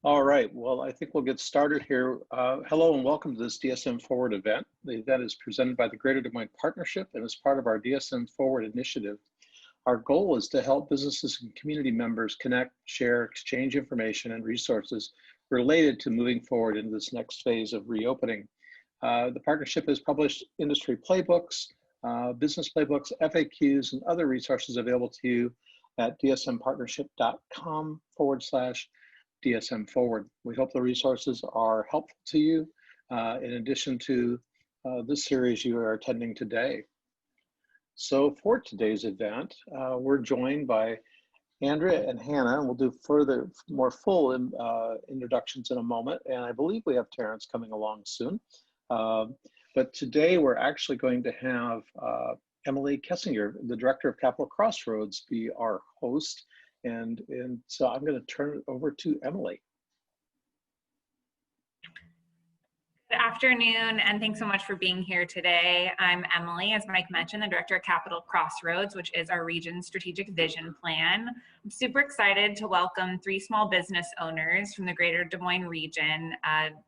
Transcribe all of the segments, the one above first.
All right, well, I think we'll get started here. Hello and welcome to this DSM Forward event. The event is presented by the Greater Des Moines Partnership and is part of our DSM Forward initiative. Our goal is to help businesses and community members connect, share, exchange information and resources related to moving forward into this next phase of reopening. The partnership has published industry playbooks, business playbooks, FAQs, and other resources available to you at dsmpartnership.com/DSM Forward. We hope the resources are helpful to you in addition to this series you are attending today. So for today's event, we're joined by Andrea and Hannah, and we'll do more full introductions in a moment. And I believe we have Terrence coming along soon. But today we're actually going to have Emily Kessinger, the Director of Capital Crossroads, be our host. And so I'm going to turn it over to Emily. Good afternoon, and thanks so much for being here today. I'm Emily, as Mike mentioned, the Director of Capital Crossroads, which is our region's strategic vision plan. I'm super excited to welcome 3 small business owners from the Greater Des Moines region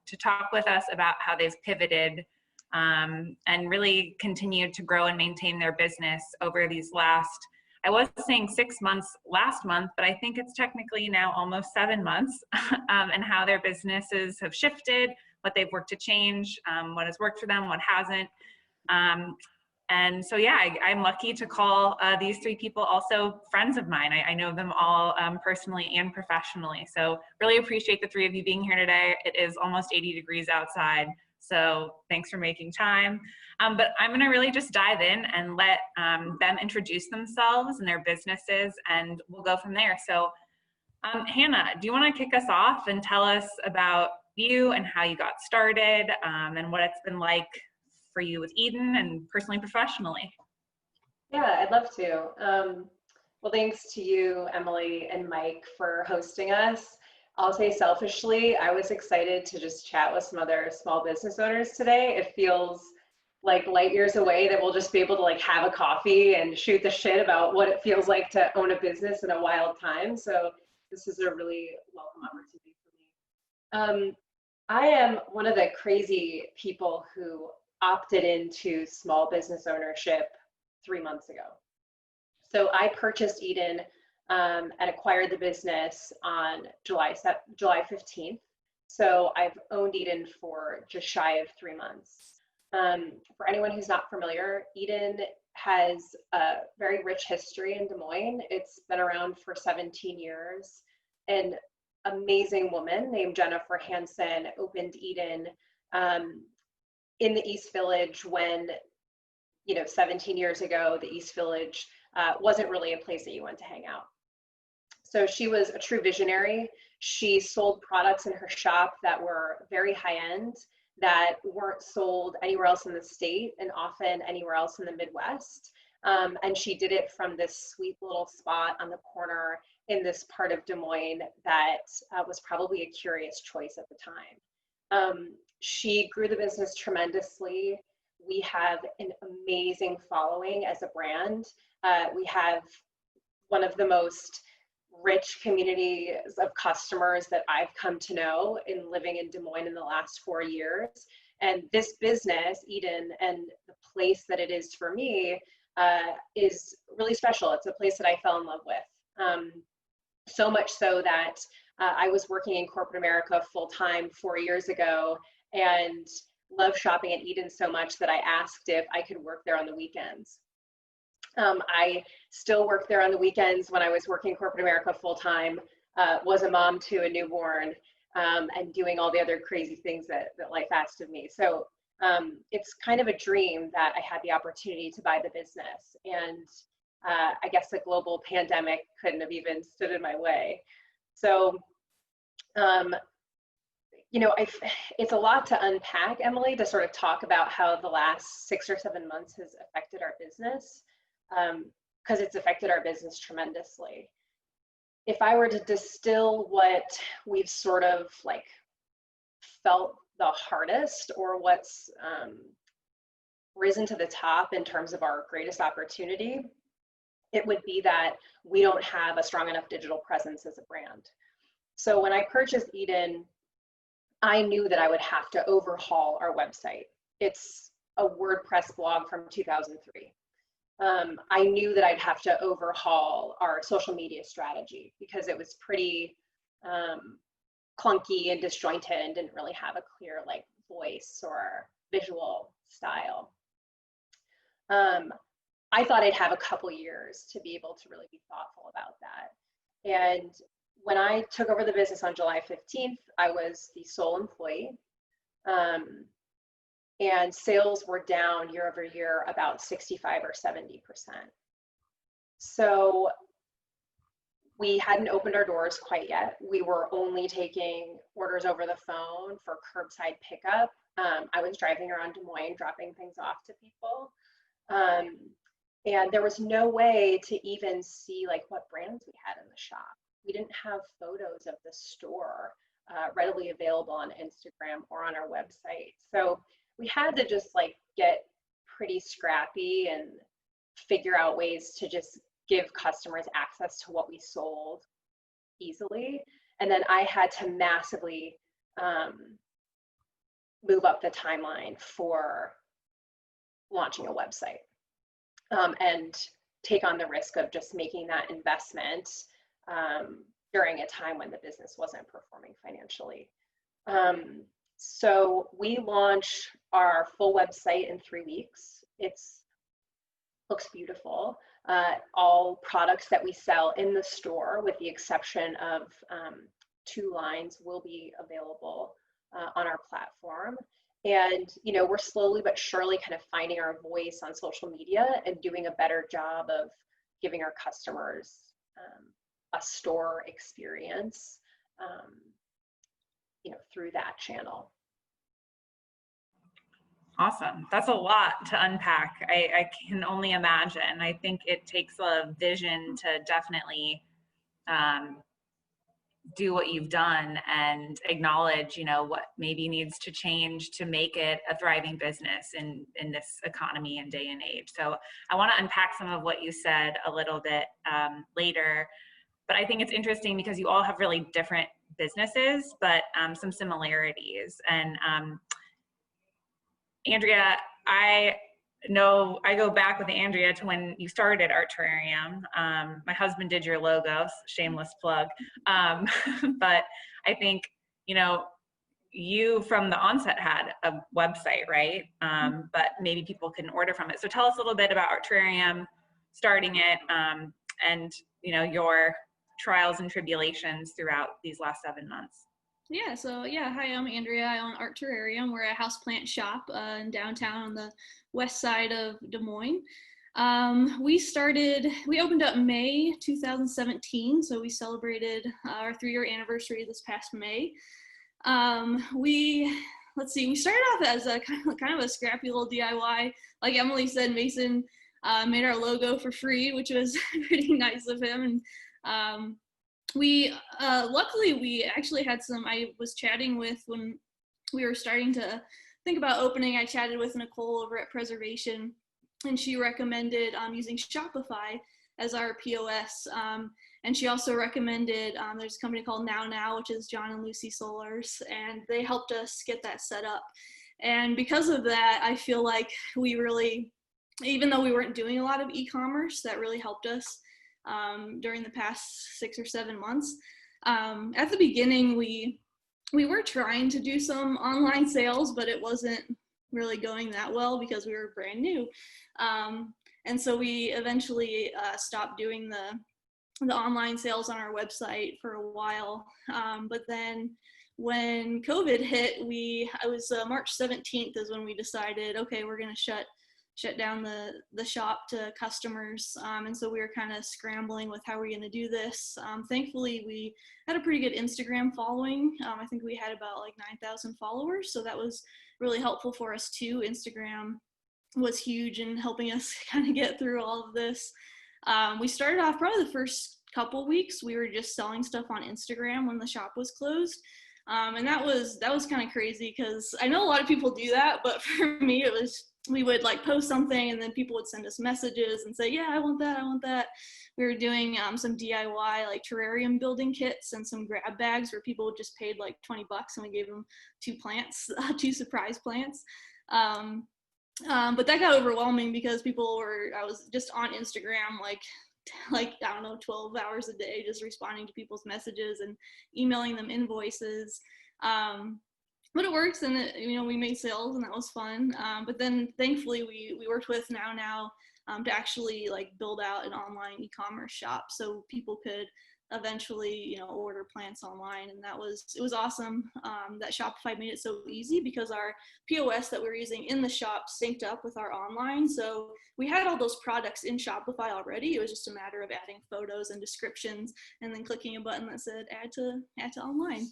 to talk with us about how they've pivoted and really continued to grow and maintain their business over these last, I was saying 6 months last month, but I think it's technically now almost 7 months, and how their businesses have shifted, what they've worked to change, what has worked for them, what hasn't. And so, yeah, I'm lucky to call these 3 people also friends of mine. I know them all personally and professionally. So really appreciate the 3 of you being here today. It is almost 80 degrees outside. So thanks for making time. But I'm gonna really just dive in and let them introduce themselves and their businesses, and we'll go from there. So Hannah, do you wanna kick us off and tell us about you and how you got started and what it's been like for you with Eden and personally and professionally? Yeah, I'd love to. Well, thanks to you, Emily and Mike, for hosting us. I'll say selfishly, I was excited to just chat with some other small business owners today. It feels like light years away that we'll just be able to like have a coffee and shoot the shit about what it feels like to own a business in a wild time. So this is a really welcome opportunity for me. I am one of the crazy people who opted into small business ownership 3 months ago. So I purchased Eden and acquired the business on July 15th. So I've owned Eden for just shy of 3 months. For anyone who's not familiar, Eden has a very rich history in Des Moines. It's been around for 17 years. An amazing woman named Jennifer Hansen opened Eden in the East Village when, 17 years ago, the East Village wasn't really a place that you went to hang out. So she was a true visionary. She sold products in her shop that were very high end, that weren't sold anywhere else in the state and often anywhere else in the Midwest. And she did it from this sweet little spot on the corner in this part of Des Moines that was probably a curious choice at the time. She grew the business tremendously. We have an amazing following as a brand. We have one of the most rich communities of customers that I've come to know in living in Des Moines in the last 4 years. And this business, Eden, and the place that it is for me is really special. It's a place that I fell in love with. So much so that I was working in corporate America full-time 4 years ago and loved shopping at Eden so much that I asked if I could work there on the weekends. I still work there on the weekends when I was working corporate America full-time, was a mom to a newborn, and doing all the other crazy things that life asked of me. So it's kind of a dream that I had the opportunity to buy the business. And I guess the global pandemic couldn't have even stood in my way. So, it's a lot to unpack, Emily, to sort of talk about how the last 6 or 7 months has affected our business, because it's affected our business tremendously. If I were to distill what we've sort of like felt the hardest, or what's risen to the top in terms of our greatest opportunity, it would be that we don't have a strong enough digital presence as a brand. So when I purchased Eden, I knew that I would have to overhaul our website. It's a WordPress blog from 2003. I knew that I'd have to overhaul our social media strategy because it was pretty clunky and disjointed and didn't really have a clear like voice or visual style. I thought I'd have a couple years to be able to really be thoughtful about that. And when I took over the business on July 15th, I was the sole employee. And sales were down year over year about 65 or 70%. So we hadn't opened our doors quite yet. We were only taking orders over the phone for curbside pickup. I was driving around Des Moines, dropping things off to people. And there was no way to even see like what brands we had in the shop. We didn't have photos of the store readily available on Instagram or on our website. So we had to just like get pretty scrappy and figure out ways to just give customers access to what we sold easily. And then I had to massively move up the timeline for launching a website and take on the risk of just making that investment during a time when the business wasn't performing financially. So we launched our full website in 3 weeks. Looks beautiful. All products that we sell in the store, with the exception of 2 lines, will be available on our platform. And we're slowly but surely kind of finding our voice on social media and doing a better job of giving our customers a store experience through that channel. Awesome. That's a lot to unpack. I can only imagine. I think it takes a vision to definitely do what you've done and acknowledge, what maybe needs to change to make it a thriving business in this economy and day and age. So I want to unpack some of what you said a little bit later, but I think it's interesting because you all have really different businesses, but some similarities. And Andrea, I know I go back with Andrea to when you started Art Terrarium. My husband did your logo, shameless plug. But I think, you from the onset had a website, right? But maybe people couldn't order from it. So tell us a little bit about Art Terrarium, starting it, and your trials and tribulations throughout these last 7 months. Hi, I'm Andrea. I own Art Terrarium. We're a houseplant shop in downtown on the west side of Des Moines. We opened up May 2017, so we celebrated our 3-year anniversary this past May. We started off as a kind of a scrappy little DIY. Like Emily said, Mason made our logo for free, which was pretty nice of him. And luckily we actually had I was chatting with, when we were starting to think about opening, I chatted with Nicole over at Preservation, and she recommended using Shopify as our POS. And she also recommended, there's a company called Now, which is John and Lucy Solars, and they helped us get that set up. And because of that, I feel like we really, even though we weren't doing a lot of e-commerce, that really helped us during the past 6 or 7 months. At the beginning, we were trying to do some online sales, but it wasn't really going that well because we were brand new. And so we eventually stopped doing the online sales on our website for a while. But then when COVID hit, it was March 17th is when we decided, okay, we're going to shut down the shop to customers. And so we were kind of scrambling with how we're going to do this. Thankfully, we had a pretty good Instagram following. I think we had about like 9,000 followers. So that was really helpful for us too. Instagram was huge in helping us kind of get through all of this. We started off probably the first couple weeks, we were just selling stuff on Instagram when the shop was closed. And that was kind of crazy because I know a lot of people do that, but for me, we would like post something and then people would send us messages and say, yeah, I want that. we were doing some DIY like terrarium building kits and some grab bags where people just paid like $20 and we gave them 2 plants, 2 surprise plants. But that got overwhelming because I was just on Instagram like I don't know, 12 hours a day, just responding to people's messages and emailing them invoices. But it works, and we made sales, and that was fun. But then thankfully we worked with Now to actually like build out an online e-commerce shop so people could eventually order plants online, and it was awesome. That Shopify made it so easy because our POS that we were using in the shop synced up with our online, so we had all those products in Shopify already. It was just a matter of adding photos and descriptions and then clicking a button that said add to online.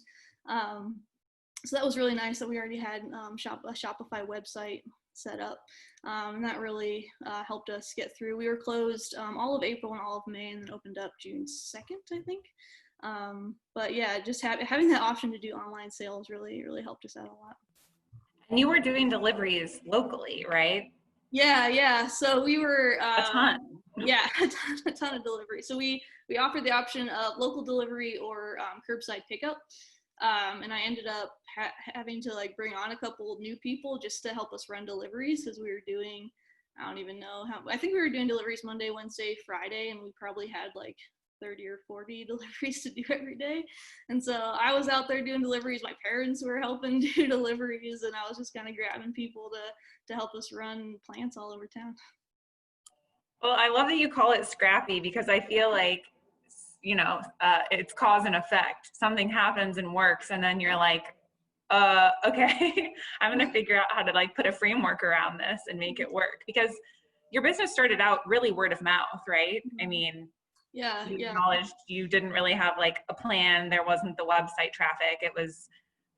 So that was really nice that we already had a Shopify website set up, and that really helped us get through. We were closed all of April and all of May, and then opened up June 2nd, I think. But yeah, just having that option to do online sales really helped us out a lot. And you were doing deliveries locally, right? Yeah. So we were a ton. Yeah, a ton of delivery. So we offered the option of local delivery or curbside pickup. And I ended up having to like bring on a couple new people just to help us run deliveries, because we were doing, I don't even know I think we were doing deliveries Monday, Wednesday, Friday, and we probably had like 30 or 40 deliveries to do every day. And so I was out there doing deliveries. My parents were helping do deliveries, and I was just kind of grabbing people to help us run plants all over town. Well, I love that you call it scrappy, because I feel like, it's cause and effect. Something happens and works, and then you're like, okay, I'm going to figure out how to like put a framework around this and make it work. Because your business started out really word of mouth, right? I mean, you acknowledged you didn't really have like a plan. There wasn't the website traffic. It was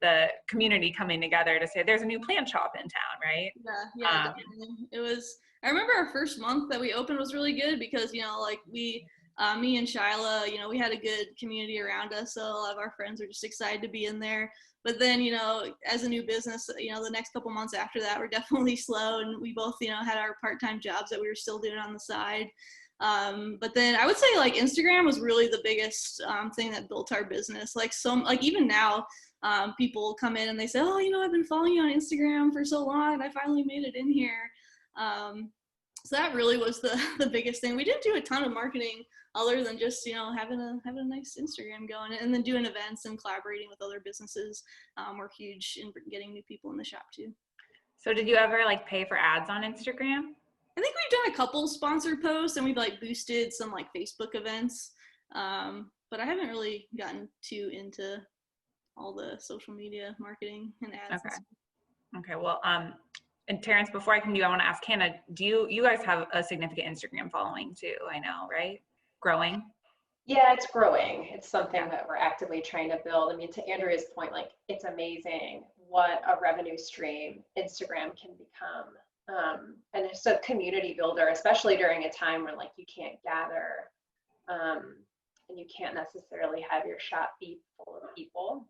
the community coming together to say there's a new plant shop in town, right? Yeah, definitely. It was, I remember our first month that we opened was really good because, me and Shyla, we had a good community around us. So a lot of our friends were just excited to be in there. But then, as a new business, the next couple months after that were definitely slow. And we both, had our part-time jobs that we were still doing on the side. But then I would say like Instagram was really the biggest thing that built our business. Even now, people come in and they say, oh, I've been following you on Instagram for so long, and I finally made it in here. So that really was the biggest thing. We didn't do a ton of marketing other than just, having a nice Instagram going, and then doing events and collaborating with other businesses were huge in getting new people in the shop too. So did you ever like pay for ads on Instagram? I think we've done a couple sponsored posts, and we've like boosted some like Facebook events. But I haven't really gotten too into all the social media marketing and ads. Okay. Well, and Terrence, before I can I want to ask Hannah, do you guys have a significant Instagram following too? I know, right? Growing? Yeah, it's growing. It's something that we're actively trying to build. I mean, to Andrea's point, like, it's amazing what a revenue stream Instagram can become. And it's a community builder, especially during a time where like you can't gather and you can't necessarily have your shop be full of people.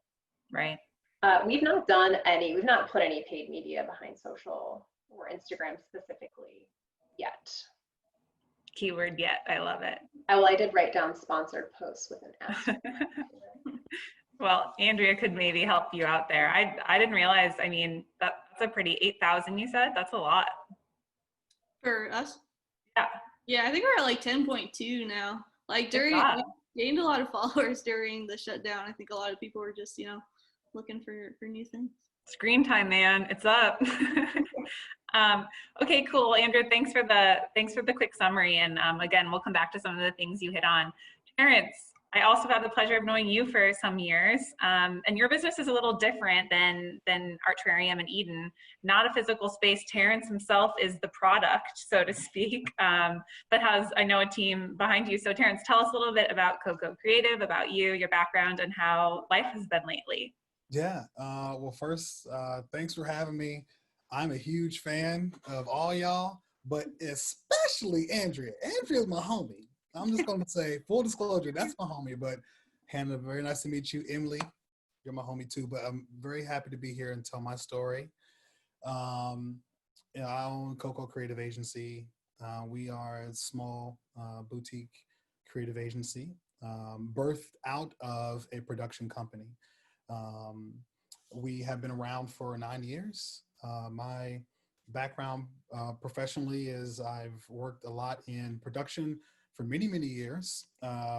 Right. We've not put any paid media behind social or Instagram specifically yet. Keyword yet. I love it. I did write down sponsored posts with an S. Well, Andrea could maybe help you out there. I didn't realize, I mean, that's a pretty 8,000 you said? That's a lot. For us? Yeah. Yeah, I think we're at like 10.2 now. Like we gained a lot of followers during the shutdown. I think a lot of people were just, looking for new things. Screen time, man, it's up. Okay, cool. Andrea, thanks for the quick summary. And again, we'll come back to some of the things you hit on. Terrence, I also have the pleasure of knowing you for some years, and your business is a little different than our Terrarium and Eden. Not a physical space. Terrence himself is the product, so to speak, but has, I know, a team behind you. So Terrence, tell us a little bit about Coco Creative, about you, your background, and how life has been lately. Yeah, well, first, thanks for having me. I'm a huge fan of all y'all, but especially Andrea. Andrea's my homie. I'm just going to say, full disclosure, that's my homie. But Hannah, very nice to meet you. Emily, you're my homie too. But I'm very happy to be here and tell my story. I own Coco Creative Agency. We are a small boutique creative agency, birthed out of a production company. We have been around for 9 years. My background professionally is I've worked a lot in production for many, many years.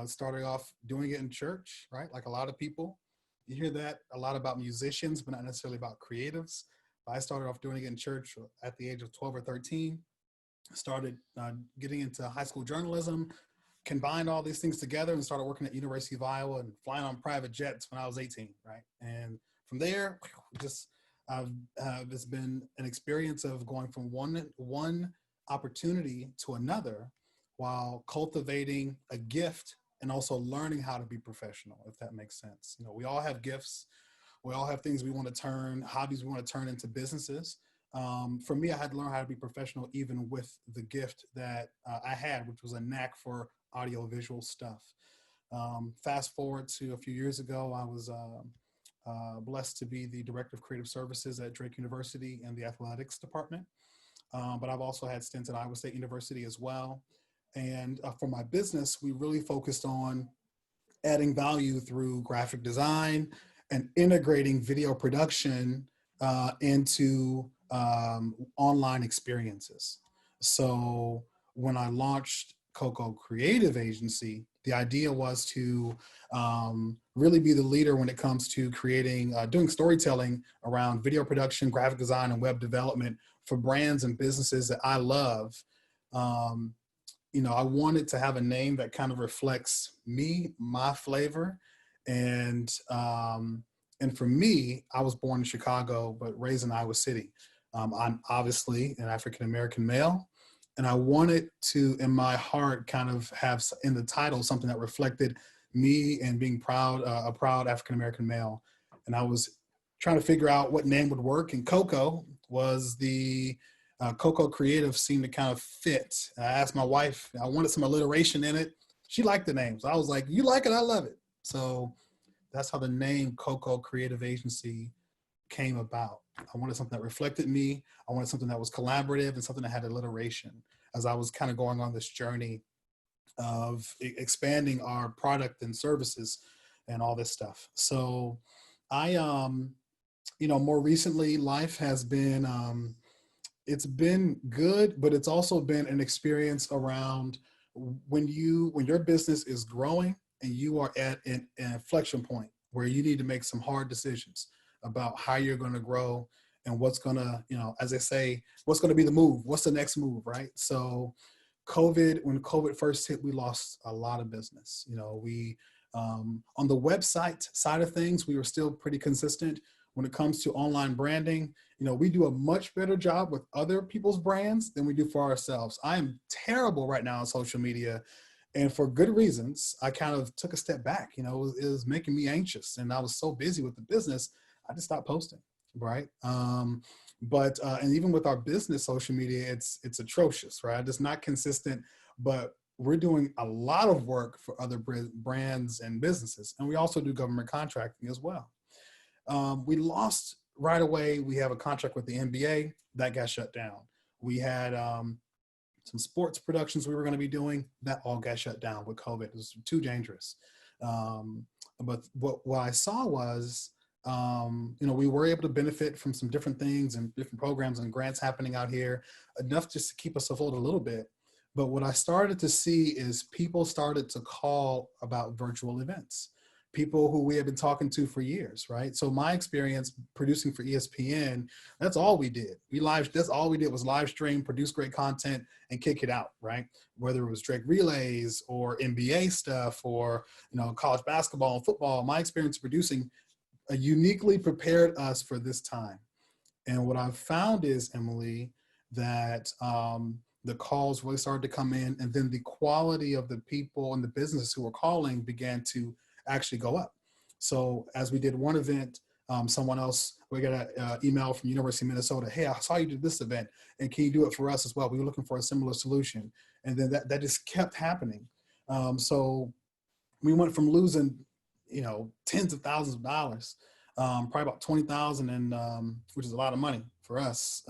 Started off doing it in church, right? Like a lot of people. You hear that a lot about musicians, but not necessarily about creatives. I started off doing it in church at the age of 12 or 13. Started getting into high school journalism, combined all these things together and started working at University of Iowa and flying on private jets when I was 18, right? And from there, just it's been an experience of going from one opportunity to another while cultivating a gift and also learning how to be professional, if that makes sense. You know, we all have gifts. We all have things we want to turn, hobbies we want to turn into businesses. For me, I had to learn how to be professional even with the gift that I had, which was a knack for audio-visual stuff. Fast forward to a few years ago, I was blessed to be the Director of Creative Services at Drake University in the athletics department. But I've also had stints at Iowa State University as well. And for my business, we really focused on adding value through graphic design and integrating video production into online experiences. So when I launched Coco Creative Agency, the idea was to really be the leader when it comes to creating, doing storytelling around video production, graphic design, and web development for brands and businesses that I love. You know, I wanted to have a name that kind of reflects me, my flavor. And for me, I was born in Chicago, but raised in Iowa City. I'm obviously an African-American male, and I wanted to, in my heart, kind of have in the title something that reflected me and being proud, a proud African-American male. And I was trying to figure out what name would work, and Coco was the Coco Creative seemed to kind of fit. I asked my wife, I wanted some alliteration in it. She liked the name. So I was like, you like it, I love it. So that's how the name Coco Creative Agency came about. I wanted something that reflected me. I wanted something that was collaborative and something that had alliteration as I was kind of going on this journey of expanding our product and services and all this stuff. So I, you know, more recently life has been, it's been good, but it's also been an experience around when your business is growing and you are at an inflection point where you need to make some hard decisions about how you're going to grow and what's going to, you know, as I say, what's going to be the move? What's the next move, right? So when COVID first hit, we lost a lot of business. You know, we, on the website side of things, we were still pretty consistent. When it comes to online branding, you know, we do a much better job with other people's brands than we do for ourselves. I am terrible right now on social media, and for good reasons. I kind of took a step back. You know, it was making me anxious, and I was so busy with the business, I just stopped posting, right? And even with our business social media, it's atrocious, right? It's not consistent, but we're doing a lot of work for other brands and businesses, and we also do government contracting as well. We lost right away. We have a contract with the NBA that got shut down. We had some sports productions we were going to be doing that all got shut down with COVID. It was too dangerous. But what I saw was, you know, we were able to benefit from some different things and different programs and grants happening out here, enough just to keep us afloat a little bit. But what I started to see is people started to call about virtual events. People who we have been talking to for years, right? So my experience producing for ESPN, that's all we did. That's all we did was live stream, produce great content, and kick it out, right? Whether it was Drake relays or NBA stuff or, you know, college basketball and football, my experience producing uniquely prepared us for this time. And what I've found is, Emily, that the calls really started to come in, and then the quality of the people and the businesses who were calling began to actually go up. So as we did one event, someone else, we got an email from University of Minnesota, hey, I saw you did this event, and can you do it for us as well? We were looking for a similar solution. And then that just kept happening. So we went from losing, you know, tens of thousands of dollars, probably about 20,000, and which is a lot of money for us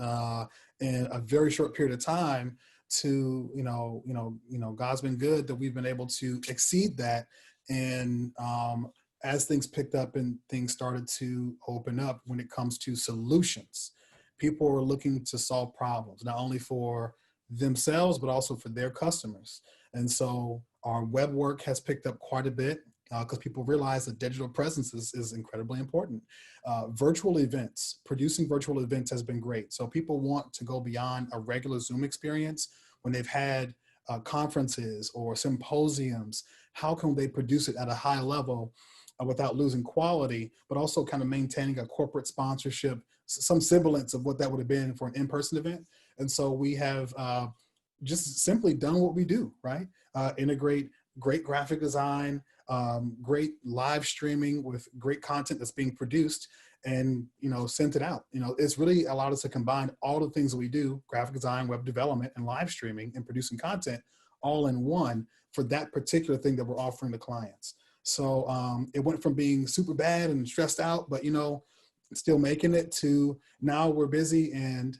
in a very short period of time. to, God's been good that we've been able to exceed that. And as things picked up and things started to open up when it comes to solutions, people are looking to solve problems, not only for themselves, but also for their customers. And so our web work has picked up quite a bit because people realize that digital presence is incredibly important. Virtual events, producing virtual events has been great. So people want to go beyond a regular Zoom experience when they've had conferences or symposiums. How can they produce it at a high level without losing quality, but also kind of maintaining a corporate sponsorship, some semblance of what that would have been for an in-person event? And so we have just simply done what we do, right? Integrate great graphic design, great live streaming with great content that's being produced, and sent it out. It's really allowed us to combine all the things that we do: graphic design, web development, and live streaming and producing content all in one for that particular thing that we're offering to clients. So it went from being super bad and stressed out, but still making it, to now we're busy. And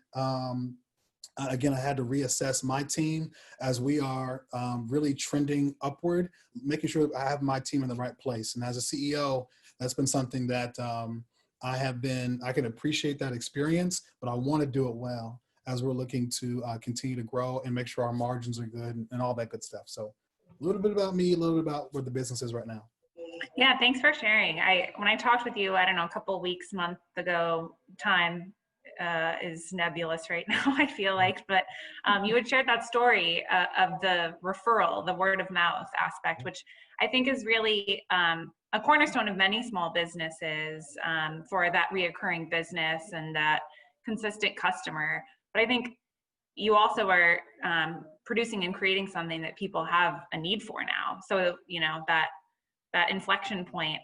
again, I had to reassess my team as we are really trending upward, making sure I have my team in the right place. And as a CEO, that's been something that I can appreciate that experience, but I want to do it well as we're looking to continue to grow and make sure our margins are good and all that good stuff. So a little bit about me, a little bit about where the business is right now. Yeah, thanks for sharing. When I talked with you, I don't know, a couple of weeks, month ago, time is nebulous right now, I feel like, but you had shared that story of the referral, the word of mouth aspect, which I think is really a cornerstone of many small businesses for that reoccurring business and that consistent customer. But I think you also are producing and creating something that people have a need for now. So, that inflection point,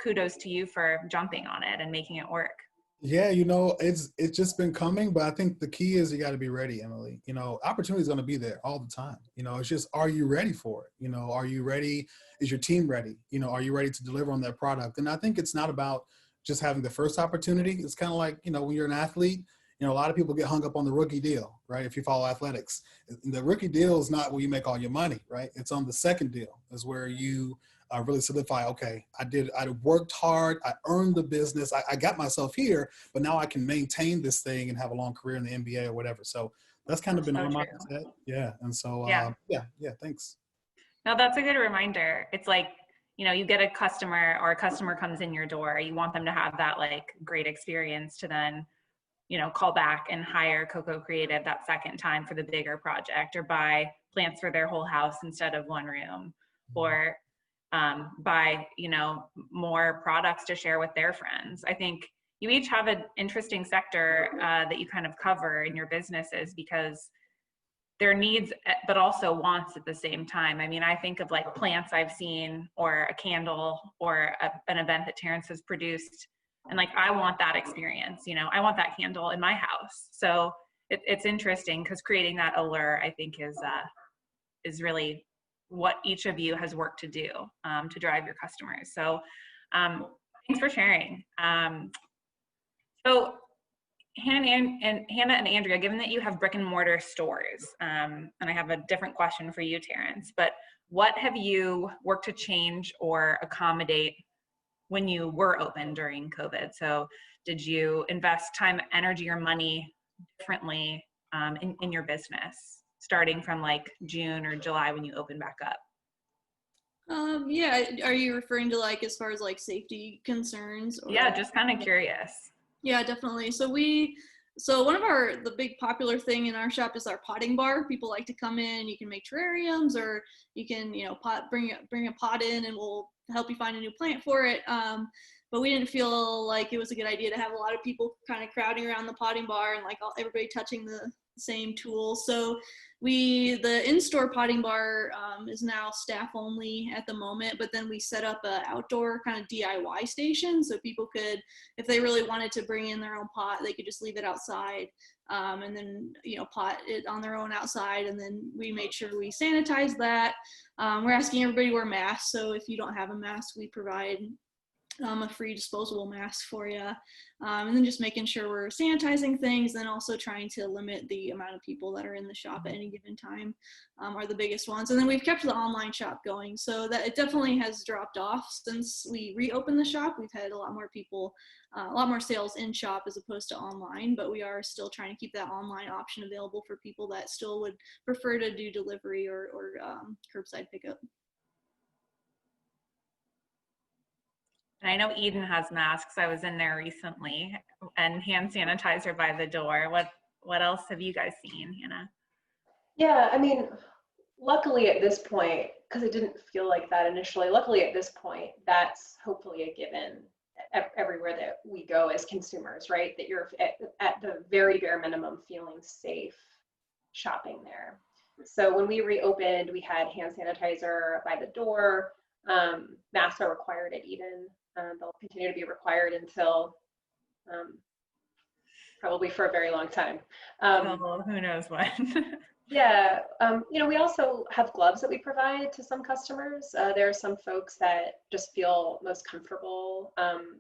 kudos to you for jumping on it and making it work. Yeah, it's just been coming, but I think the key is you got to be ready, Emily. Opportunity is going to be there all the time. It's just, are you ready for it? Are you ready? Is your team ready? Are you ready to deliver on that product? And I think it's not about just having the first opportunity. It's kind of like, when you're an athlete, a lot of people get hung up on the rookie deal, right? If you follow athletics, the rookie deal is not where you make all your money, right? It's on the second deal is where you really solidify, okay, I worked hard, I earned the business, I got myself here, but now I can maintain this thing and have a long career in the NBA or whatever. So that's kind of been our mindset. Yeah. And so, yeah, thanks. No, that's a good reminder. It's like, you get a customer or a customer comes in your door, you want them to have that like great experience to then, call back and hire Coco Creative that second time for the bigger project, or buy plants for their whole house instead of one room, or buy, more products to share with their friends. I think you each have an interesting sector that you kind of cover in your businesses because their needs, but also wants at the same time. I mean, I think of like plants I've seen, or a candle, or an event that Terrence has produced. And like, I want that experience, I want that candle in my house. So it's interesting because creating that allure, I think is really what each of you has worked to do to drive your customers. So thanks for sharing. So Hannah and Andrea, given that you have brick and mortar stores, and I have a different question for you, Terrence, but what have you worked to change or accommodate when you were open during COVID? So did you invest time, energy, or money differently in your business, starting from like June or July when you opened back up? Yeah, are you referring to like as far as like safety concerns? Or... Yeah, just kind of curious. Yeah, definitely. So one of the big popular thing in our shop is our potting bar. People like to come in, you can make terrariums, or you can, bring a pot in and we'll help you find a new plant for it. But we didn't feel like it was a good idea to have a lot of people kind of crowding around the potting bar and like everybody touching the same tool. So the in-store potting bar is now staff only at the moment, but then we set up a outdoor kind of DIY station. So people could, if they really wanted to bring in their own pot, they could just leave it outside and then, pot it on their own outside. And then we made sure we sanitized that. We're asking everybody to wear masks. So if you don't have a mask, we provide a free disposable mask for you. And then just making sure we're sanitizing things, and also trying to limit the amount of people that are in the shop at any given time are the biggest ones. And then we've kept the online shop going, so that it definitely has dropped off since we reopened the shop. We've had a lot more people, a lot more sales in shop as opposed to online, but we are still trying to keep that online option available for people that still would prefer to do delivery or curbside pickup. And I know Eden has masks. I was in there recently, and hand sanitizer by the door. What else have you guys seen, Hannah? Yeah, I mean, luckily at this point, because it didn't feel like that initially, luckily at this point, that's hopefully a given everywhere that we go as consumers, right? That you're at the very bare minimum feeling safe shopping there. So when we reopened, we had hand sanitizer by the door. Masks are required at Eden. They'll continue to be required until probably for a very long time. Who knows what? Yeah, we also have gloves that we provide to some customers. There are some folks that just feel most comfortable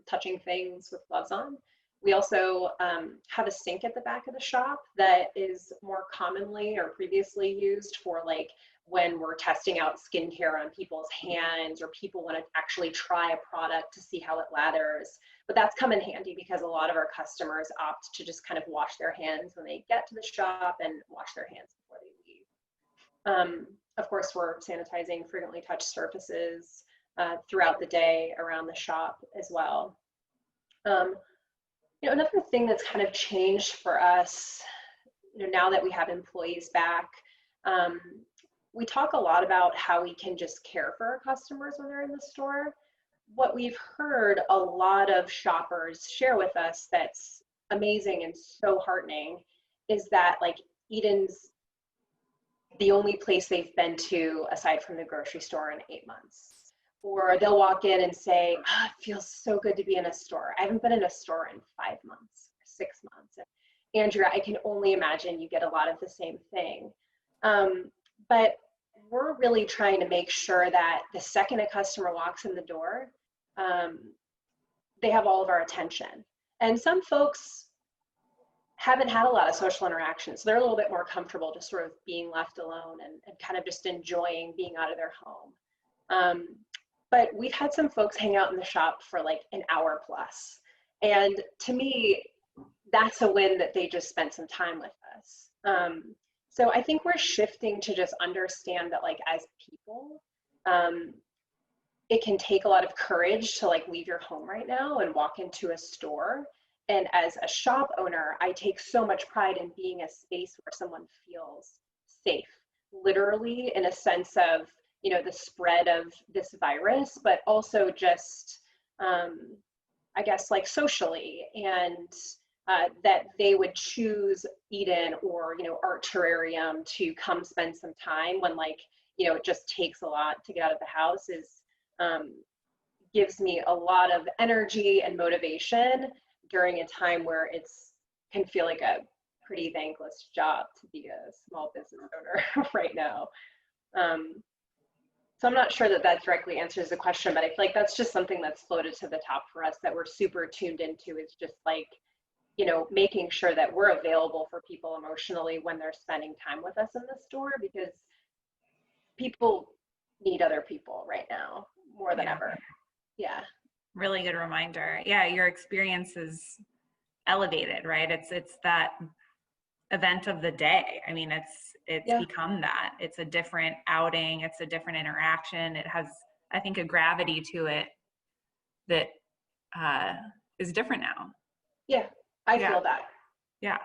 touching things with gloves on. We also have a sink at the back of the shop that is more commonly or previously used for like when we're testing out skincare on people's hands, or people want to actually try a product to see how it lathers. But that's come in handy because a lot of our customers opt to just kind of wash their hands when they get to the shop and wash their hands before they leave. Of course, we're sanitizing frequently touched surfaces throughout the day around the shop as well. Another thing that's kind of changed for us, now that we have employees back, we talk a lot about how we can just care for our customers when they're in the store. What we've heard a lot of shoppers share with us that's amazing and so heartening is that like Eden's the only place they've been to aside from the grocery store in 8 months. Or they'll walk in and say, it feels so good to be in a store. I haven't been in a store in 5 months, 6 months. And Andrea, I can only imagine you get a lot of the same thing. But we're really trying to make sure that the second a customer walks in the door, they have all of our attention. And some folks haven't had a lot of social interaction, so they're a little bit more comfortable just sort of being left alone and kind of just enjoying being out of their home. But we've had some folks hang out in the shop for like an hour plus. And to me, that's a win that they just spent some time with us. So I think we're shifting to just understand that like as people, it can take a lot of courage to like leave your home right now and walk into a store. And as a shop owner, I take so much pride in being a space where someone feels safe, literally in a sense of, the spread of this virus, but also just, I guess like socially, and that they would choose Eden or, Art Terrarium to come spend some time when like, it just takes a lot to get out of the house gives me a lot of energy and motivation during a time where can feel like a pretty thankless job to be a small business owner right now. So I'm not sure that directly answers the question, but I feel like that's just something that's floated to the top for us that we're super tuned into, is just like, making sure that we're available for people emotionally when they're spending time with us in the store, because people need other people right now more than ever. Yeah. Really good reminder. Yeah, your experience is elevated, right? It's that event of the day. I mean, it's become that. It's a different outing. It's a different interaction. It has, I think, a gravity to it that is different now. Yeah, I feel that. Yeah.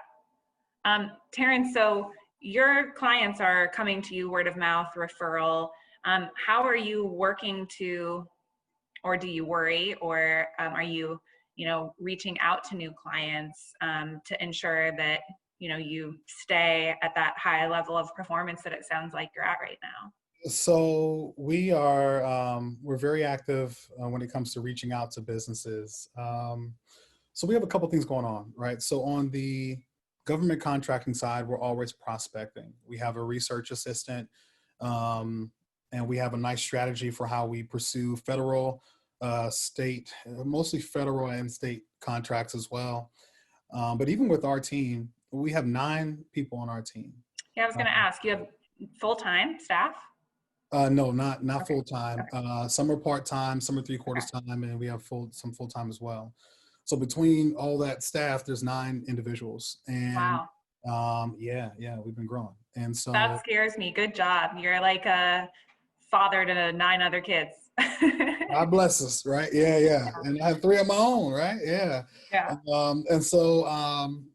Terrence, so your clients are coming to you word of mouth, referral. How are you working to, or do you worry, or are you, reaching out to new clients to ensure that, you stay at that high level of performance that it sounds like you're at right now? So we are, we're very active when it comes to reaching out to businesses. So we have a couple things going on, right? So on the government contracting side, we're always prospecting. We have a research assistant, and we have a nice strategy for how we pursue federal state, mostly federal and state contracts as well. But even with our team, we have 9 people on our team. Yeah, I was going to ask, you have full-time staff? No, not Okay. full time. Some are part time, some are 3/4 time, and we have some full time as well. So between all that staff, there's 9 individuals, and Wow. yeah, we've been growing, and That so scares me. Good job. You're like a father to 9 other kids. God bless us, right? Yeah, and I have 3 of my own, right? Yeah, Yeah. and so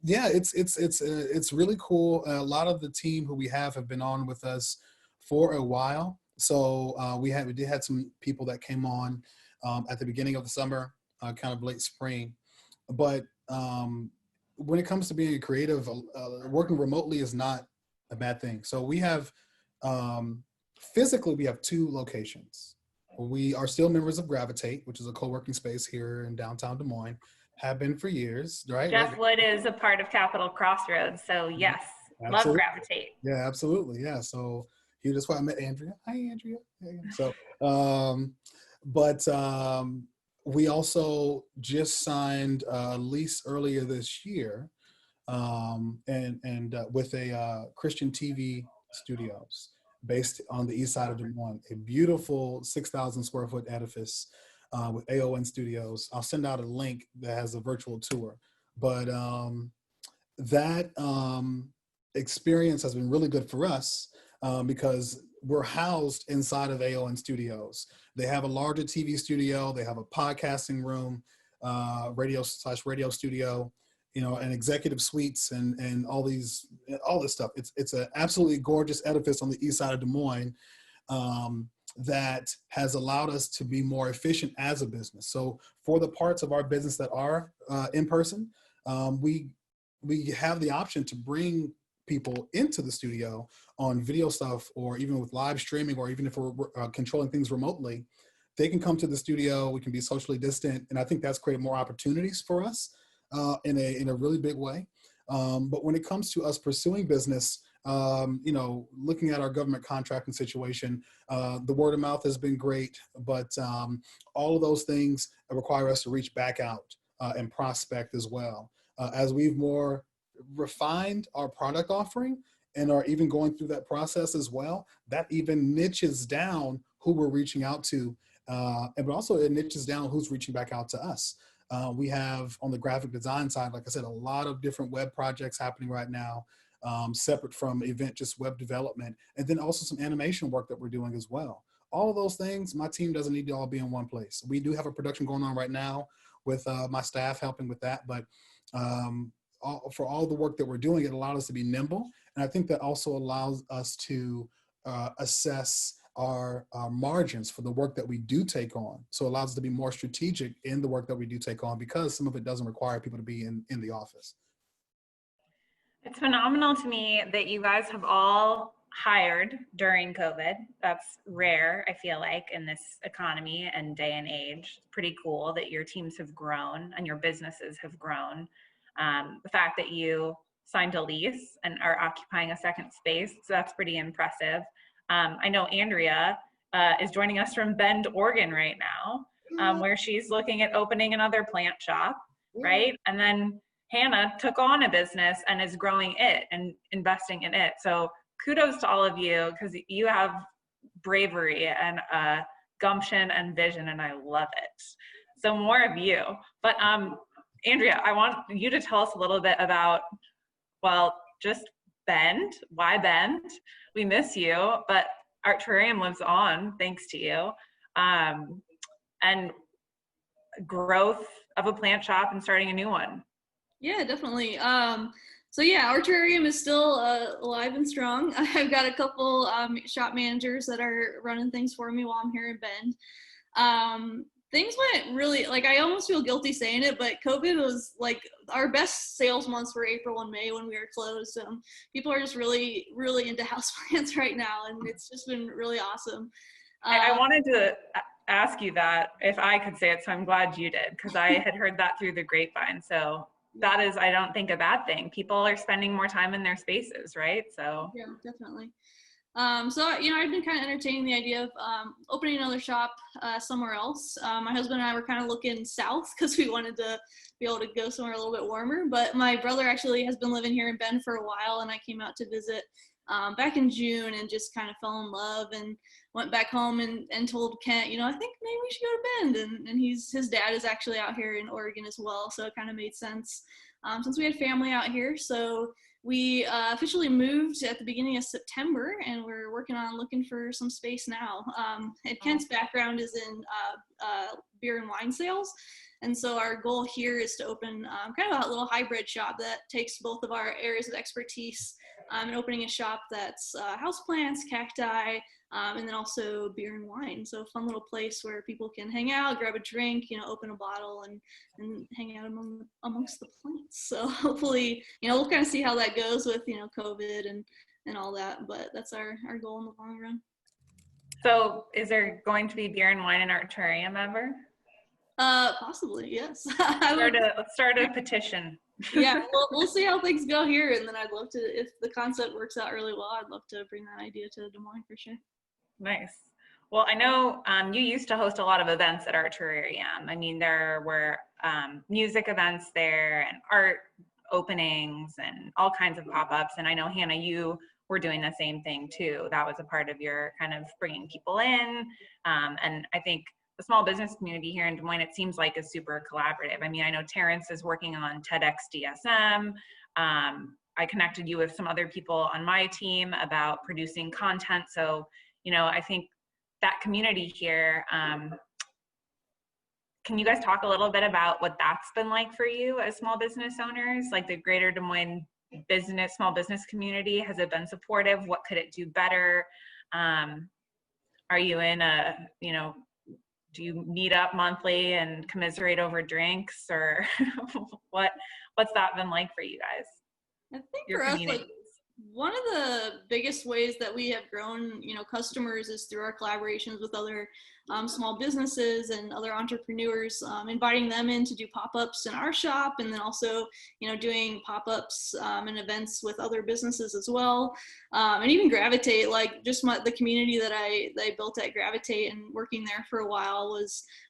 yeah, it's really cool. A lot of the team who we have been on with us for a while. So we did have some people that came on at the beginning of the summer, kind of late spring, but when it comes to being a creative, working remotely is not a bad thing. So we have physically we have 2 locations. We are still members of Gravitate, which is a co-working space here in downtown Des Moines, have been for years, right? Jeff Wood is a part of Capitol Crossroads, so yes, love Absolutely. Gravitate. Yeah, absolutely. Yeah. So that's why I met Andrea. Hi, Andrea. Yeah. So, but we also just signed a lease earlier this year, and with a Christian TV studios based on the east side of Des Moines, a beautiful 6,000 square foot edifice with AON Studios. I'll send out a link that has a virtual tour, but that experience has been really good for us because we're housed inside of AON Studios. They have a larger TV studio. They have a podcasting room, radio studio, and executive suites and all this stuff. It's an absolutely gorgeous edifice on the east side of Des Moines that has allowed us to be more efficient as a business. So for the parts of our business that are in person, we have the option to bring people into the studio on video stuff, or even with live streaming, or even if we're controlling things remotely, they can come to the studio. We can be socially distant, and I think that's created more opportunities for us in a really big way. But when it comes to us pursuing business, looking at our government contracting situation, the word of mouth has been great, but all of those things require us to reach back out and prospect as well. As we've more refined our product offering and are even going through that process as well, that even niches down who we're reaching out to, but also it niches down who's reaching back out to us. We have on the graphic design side, like I said, a lot of different web projects happening right now, separate from just web development, and then also some animation work that we're doing as well. All of those things, my team doesn't need to all be in one place. We do have a production going on right now with my staff helping with that, but for all the work that we're doing, it allowed us to be nimble. And I think that also allows us to assess our margins for the work that we do take on. So it allows us to be more strategic in the work that we do take on, because some of it doesn't require people to be in the office. It's phenomenal to me that you guys have all hired during COVID. That's rare, I feel like, in this economy and day and age. It's pretty cool that your teams have grown and your businesses have grown. The fact that you signed a lease and are occupying a second space, so that's pretty impressive. I know Andrea is joining us from Bend, Oregon right now, where she's looking at opening another plant shop, right? And then Hannah took on a business and is growing it and investing in it. So kudos to all of you, because you have bravery and gumption and vision, and I love it. So more of you. But Andrea, I want you to tell us a little bit about, well, just Bend. Why Bend? We miss you, but our Terrarium lives on thanks to you. And growth of a plant shop and starting a new one. Yeah, definitely. So yeah, our Terrarium is still alive and strong. I've got a couple shop managers that are running things for me while I'm here in Bend. Things went really, like, I almost feel guilty saying it, but COVID was like our best sales months were April and May when we were closed. People are just really, really into houseplants right now, and it's just been really awesome. I wanted to ask you that if I could say it, so I'm glad you did, because I had heard that through the grapevine. So that is, I don't think, a bad thing. People are spending more time in their spaces, right? So yeah, definitely. So, I've been kind of entertaining the idea of opening another shop. somewhere else. My husband and I were kind of looking south because we wanted to be able to go somewhere a little bit warmer. But my brother actually has been living here in Bend for a while, and I came out to visit back in June and just kind of fell in love and went back home and told Kent, I think maybe we should go to Bend. And his dad is actually out here in Oregon as well, so it kind of made sense since we had family out here. So we officially moved at the beginning of September, and we're working on looking for some space now. And Kent's background is in beer and wine sales. And so our goal here is to open kind of a little hybrid shop that takes both of our areas of expertise and opening a shop that's houseplants, cacti, and then also beer and wine. So a fun little place where people can hang out, grab a drink, open a bottle and hang out amongst the plants. So hopefully, we'll kind of see how that goes with, COVID and all that, but that's our goal in the long run. So is there going to be beer and wine in our terrarium ever? Possibly, yes. Let's start a petition. Yeah, we'll see how things go here, and then I'd love to, if the concept works out really well, I'd love to bring that idea to Des Moines for sure. Nice. Well, I know you used to host a lot of events at our terrarium. I mean, there were music events there and art openings and all kinds of pop-ups. And I know, Hannah, you were doing the same thing too. That was a part of your kind of bringing people in. And I think the small business community here in Des Moines, it seems like, is super collaborative. I mean, I know Terrence is working on TEDx DSM. I connected you with some other people on my team about producing content. So, I think that community here, can you guys talk a little bit about what that's been like for you as small business owners, like the greater Des Moines small business community? Has it been supportive? What could it do better? Are you in do you meet up monthly and commiserate over drinks, or what's that been like for you guys? I think for us, like, one of the biggest ways that we have grown, customers is through our collaborations with other small businesses and other entrepreneurs, inviting them in to do pop-ups in our shop, and then also, doing pop-ups and events with other businesses as well. And even Gravitate, like just the community that I built at Gravitate, and working there for a while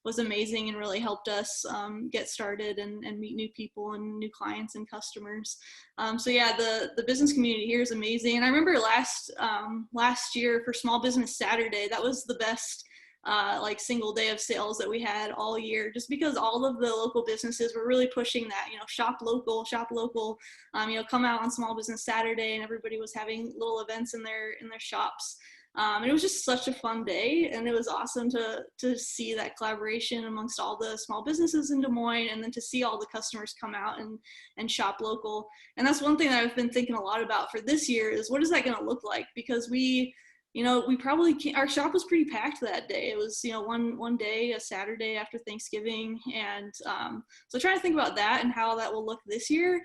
was amazing and really helped us get started and meet new people and new clients and customers. So yeah, the business community here is amazing. And I remember last year for Small Business Saturday, that was the best single day of sales that we had all year, just because all of the local businesses were really pushing that, shop local, come out on Small Business Saturday, and everybody was having little events in their shops. And it was just such a fun day, and it was awesome to see that collaboration amongst all the small businesses in Des Moines, and then to see all the customers come out and shop local. And that's one thing that I've been thinking a lot about for this year is, what is that going to look like? Because we probably can't, our shop was pretty packed that day. It was, one day, a Saturday after Thanksgiving. And so trying to think about that and how that will look this year,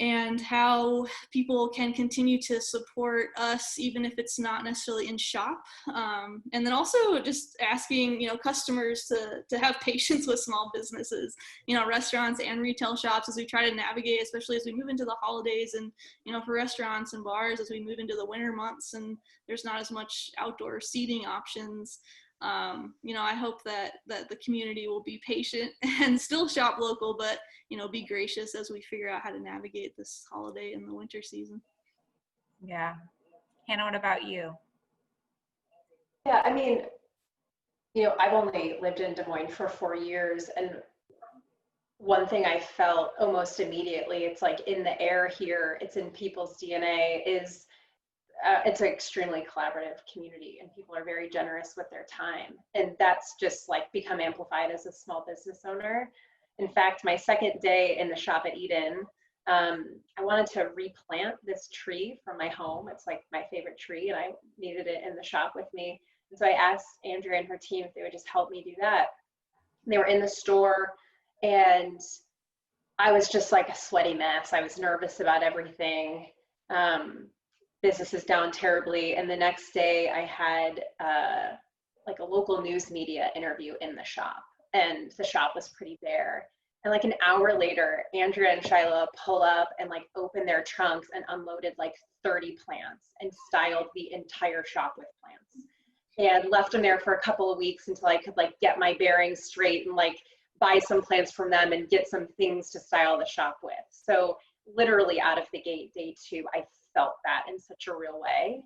and how people can continue to support us even if it's not necessarily in shop. And then also just asking, customers to have patience with small businesses, restaurants and retail shops, as we try to navigate, especially as we move into the holidays, and, for restaurants and bars as we move into the winter months and there's not as much outdoor seating options. I hope that the community will be patient and still shop local, but, be gracious as we figure out how to navigate this holiday in the winter season. Yeah. Hannah, what about you? Yeah, I mean, I've only lived in Des Moines for 4 years, and one thing I felt almost immediately, it's like in the air here, it's in people's DNA, is it's an extremely collaborative community, and people are very generous with their time. And that's just like become amplified as a small business owner. In fact, my second day in the shop at Eden, I wanted to replant this tree from my home. It's like my favorite tree, and I needed it in the shop with me. And so I asked Andrea and her team if they would just help me do that. They were in the store, and I was just like a sweaty mess. I was nervous about everything. Business is down terribly. And the next day I had like a local news media interview in the shop, and the shop was pretty bare. And like an hour later, Andrea and Shiloh pull up and like open their trunks and unloaded like 30 plants and styled the entire shop with plants. and left them there for a couple of weeks until I could like get my bearings straight and like buy some plants from them and get some things to style the shop with. So literally out of the gate, day 2, I felt that in such a real way.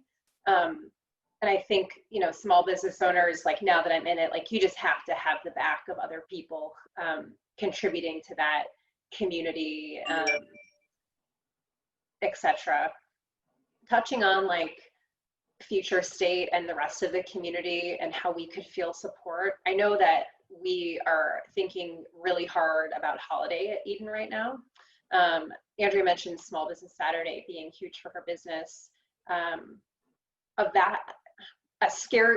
And I think, you know, small business owners, like now that I'm in it, like you just have to have the back of other people contributing to that community, etc. Touching on like future state and the rest of the community and how we could feel support. I know that we are thinking really hard about holiday at Eden right now. Andrea mentioned Small Business Saturday being huge for her business. Of that,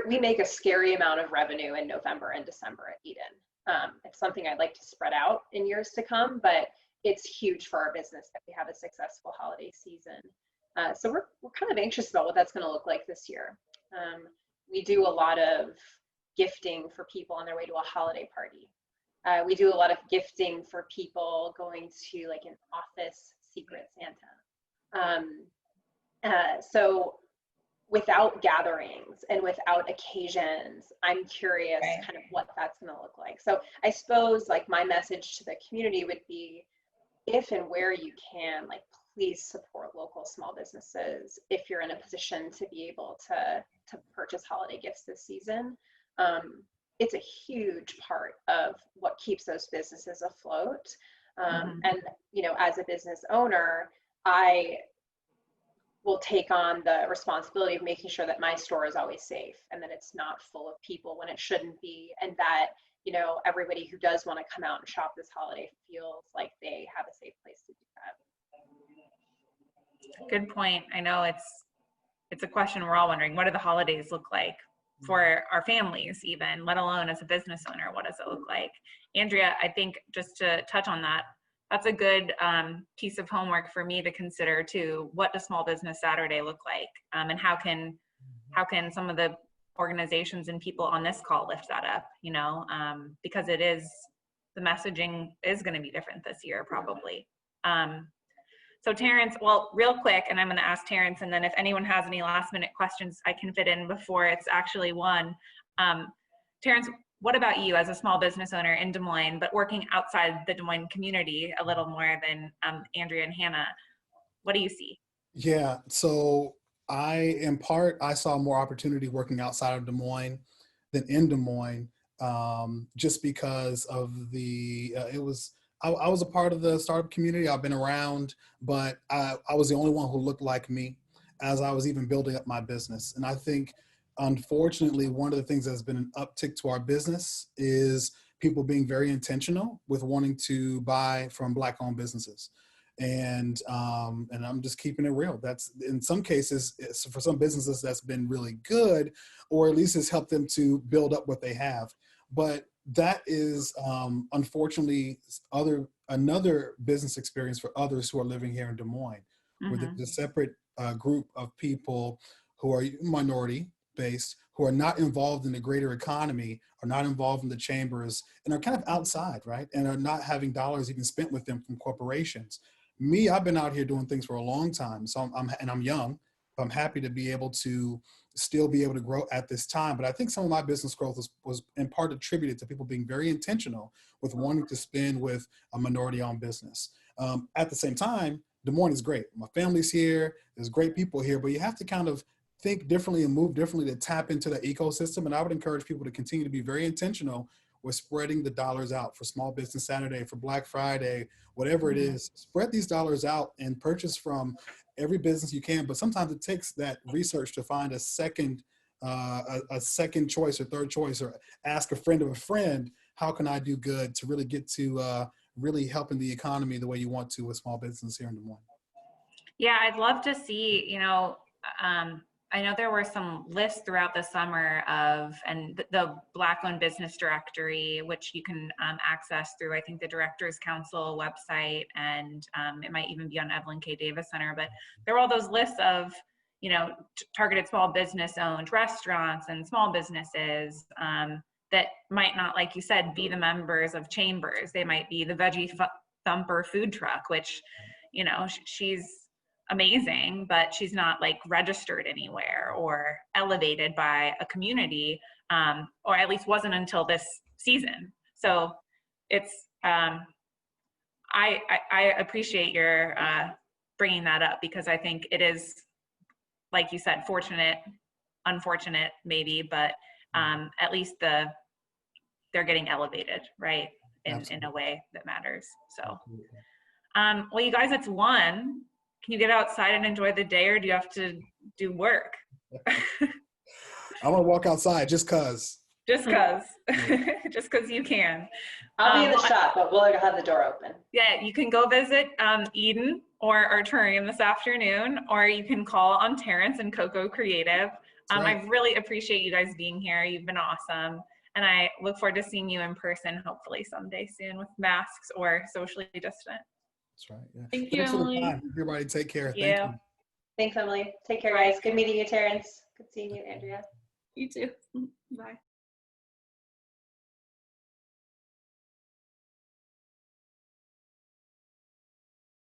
we make a scary amount of revenue in November and December at Eden. It's something I'd like to spread out in years to come, but it's huge for our business that we have a successful holiday season. So we're kind of anxious about what that's going to look like this year. We do a lot of gifting for people on their way to a holiday party. We do a lot of gifting for people going to like an office Secret Santa. So without gatherings and without occasions, I'm curious kind of what that's going to look like. So I suppose like my message to the community would be, if and where you can, like please support local small businesses if you're in a position to be able to purchase holiday gifts this season. It's a huge part of what keeps those businesses afloat. And, you know, as a business owner, I will take on the responsibility of making sure that my store is always safe and that it's not full of people when it shouldn't be, and that, you know, everybody who does want to come out and shop this holiday feels like they have a safe place to do that. Good point. I know it's a question we're all wondering. What do the holidays look like for our families even, let alone as a business owner? What does it look like? Andrea, I think just to touch on that, that's a good piece of homework for me to consider too. What does Small Business Saturday look like? And how can some of the organizations and people on this call lift that up, you know, because the messaging is going to be different this year probably. So Terrence, well, real quick, and I'm going to ask Terrence, and then if anyone has any last minute questions I can fit in before it's actually one. Terrence, what about you as a small business owner in Des Moines, but working outside the Des Moines community a little more than Andrea and Hannah? What do you see? Yeah, so I saw more opportunity working outside of Des Moines than in Des Moines, just because of I was a part of the startup community. I've been around, but I was the only one who looked like me as I was even building up my business. And I think, unfortunately, one of the things that's been an uptick to our business is people being very intentional with wanting to buy from Black-owned businesses. And I'm just keeping it real. That's, in some cases, for some businesses, that's been really good, or at least it's helped them to build up what they have. But that is, unfortunately, another business experience for others who are living here in Des Moines, where there's a separate group of people who are minority-based, who are not involved in the greater economy, are not involved in the chambers, and are kind of outside, right? And are not having dollars even spent with them from corporations. Me, I've been out here doing things for a long time, so I'm young. I'm happy to be able to still be able to grow at this time. But I think some of my business growth was in part attributed to people being very intentional with wanting to spend with a minority-owned business. At the same time, Des Moines is great. My family's here. There's great people here, but you have to kind of think differently and move differently to tap into the ecosystem. And I would encourage people to continue to be very intentional with spreading the dollars out for Small Business Saturday, for Black Friday, whatever it is. Spread these dollars out and purchase from every business you can. But sometimes it takes that research to find a second choice or third choice, or ask a friend of a friend, how can I do good to really get to really helping the economy the way you want to with small business here in Des Moines. Yeah, I'd love to see, you know, I know there were some lists throughout the summer of, and the Black-owned business directory, which you can access through, I think, the Directors Council website, and it might even be on Evelyn K. Davis Center, but there were all those lists of, you know, targeted small business owned restaurants and small businesses that might not, like you said, be the members of chambers. They might be the Veggie Thumper food truck, which, you know, she's amazing, but she's not like registered anywhere or elevated by a community, or at least wasn't until this season. So it's, I appreciate your bringing that up, because I think it is, like you said, fortunate, unfortunate maybe, but at least they're getting elevated, right? In a way that matters. So, well, you guys, it's 1. Can you get outside and enjoy the day, or do you have to do work? I'm gonna walk outside just cause. Just cause, just cause you can. I'll be in the shop, but we'll have the door open. Yeah, you can go visit Eden or our Terrarium this afternoon, or you can call on Terrence and Coco Creative. Right. I really appreciate you guys being here. You've been awesome. And I look forward to seeing you in person, hopefully someday soon, with masks or socially distant. That's right. Yeah. Thank you, Thanks for the Emily. time. Everybody take care. Yeah. Thank you. Thanks, Emily. Take care, guys. Good meeting you, Terrence. Good seeing you, Andrea. You too. Bye.